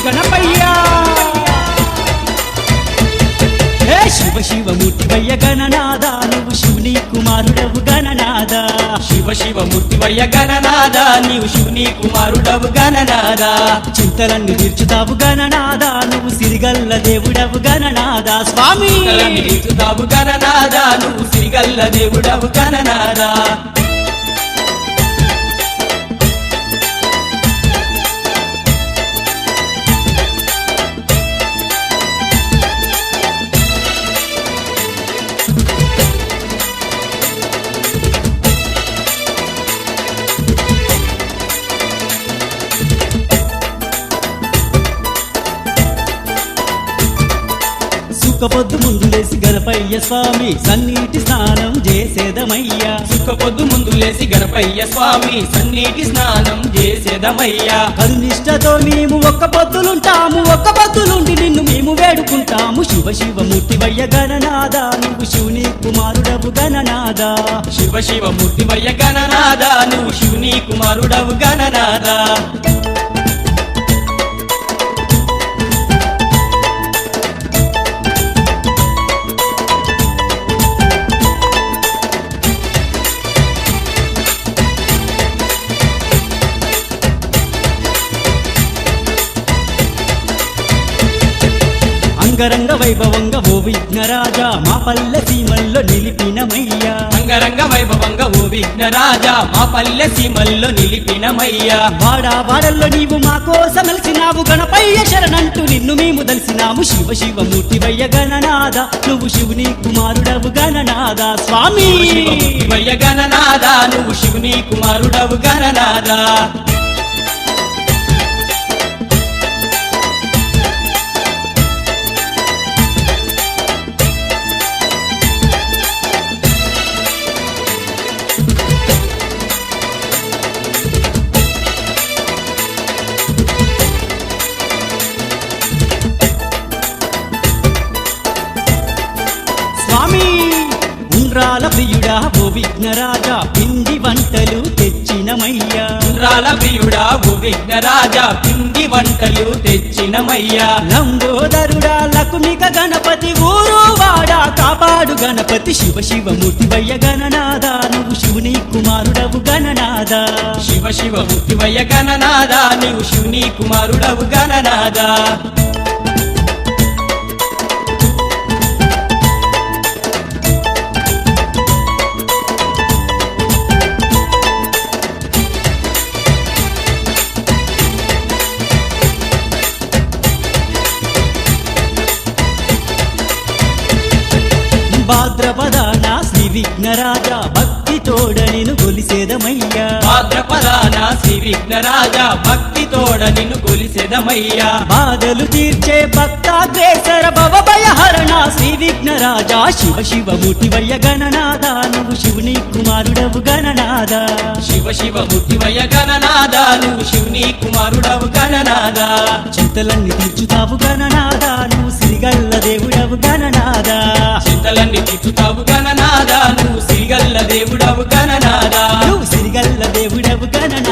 గణపయ్య శివ శివమూర్తివయ్య గణనాద నువ్వు శివుని కుమారుడవు గణనాద శివ శివమూర్తివయ్య గణనాద నీవు శివుని కుమారుడవు గణనాద చింతలన్నీ తీర్చుతావు గణనాద నువ్వు సిరిగల్ల దేవుడవు గణనాద స్వామి తీర్చుతావు గణనాద నువ్వు సిరిగల్ల దేవుడవు గణనాద సుఖపొద్దు ముందు లేసి గణపయ్య స్వామి సన్నీటి స్నానం చేసేదమయ్యా సుఖపొద్దు ముందు లేసి గణపయ్య స్వామి సన్నీటి స్నానం చేసేదమయ్యా కరునిష్టతో మేము ఒక్క పొద్దులుంటాము ఒక్క పొద్దులుండి నిన్ను మేము వేడుకుంటాము శివ శివమూర్తివయ్య గణనాద నువ్వు శివుని కుమారుడవు గణనాద శివ శివమూర్తివయ్య గణనాద నువ్వు శివుని కుమారుడవు గణనాద అంగరంగ వైభవంగా ఓ విఘ్నరాజా మా పల్లె సీమల్లో నిలిపినమయ్యా అంగరంగ వైభవంగా ఓ విఘ్నరాజా మా పల్లె సీమల్లో నిలిపినమయ్యా వాడా వాడల్లో నీవు మా కోసం వెలిసినావు గణపయ్య శరణంటూ నిన్ను మేము దలిసినాము శివ శివమూర్తివయ్య గణనాద నువ్వు శివుని కుమారుడవు గణనాద స్వామి శివయ్య గణనాద నువ్వు శివుని కుమారుడవు గణనాద స్వామి ఉండ్రాల ప్రియుడా ఓ విఘ్నరాజా పిండి వంటలు తెచ్చినమయ్యా ఉండ్రాల ప్రియుడా ఓ విఘ్నరాజా పిండి వంటలు తెచ్చినమయ్యా లంబోదరుడా లకుమిక గణపతి ఊరు వాడా కాపాడు గణపతి శివ శివమూర్తివయ్య గణనాద నువ్వు శివుని కుమారుడవు గణనాద శివ శివమూర్తివయ్య గణనాద నీవు శివుని కుమారుడవు గణనాద భాద్రపదాన శ్రీ విఘ్నరాజా భక్తి తోడ నిన్ను గొలిసేదమయ్యా భాద్రపదాన శ్రీ విఘ్నరాజా భక్తి తోడ నిన్ను గొలిసెదమయ్యా బాధలు తీర్చే భక్తాగ్రేసర భవభయహరణ శ్రీ విఘ్నరాజా శివ శివమూర్తివయ్య గణనాద నువ్వు శివుని కుమారుడవు గణనాద శివ శివమూర్తివయ్య గణనాద నువ్వు శివుని కుమారుడవు గణనాద చింతలన్నీ తీర్చుతావు గణనాద నువ్వు సిరిగల్ల దేవుడవు గణనాద చింతలన్నీ తీర్చుతావు గణనాద నువ్వు సిరిగల్ల దేవుడవు గణనాద నువ్వు సిరిగల్ల దేవుడవు గణనాద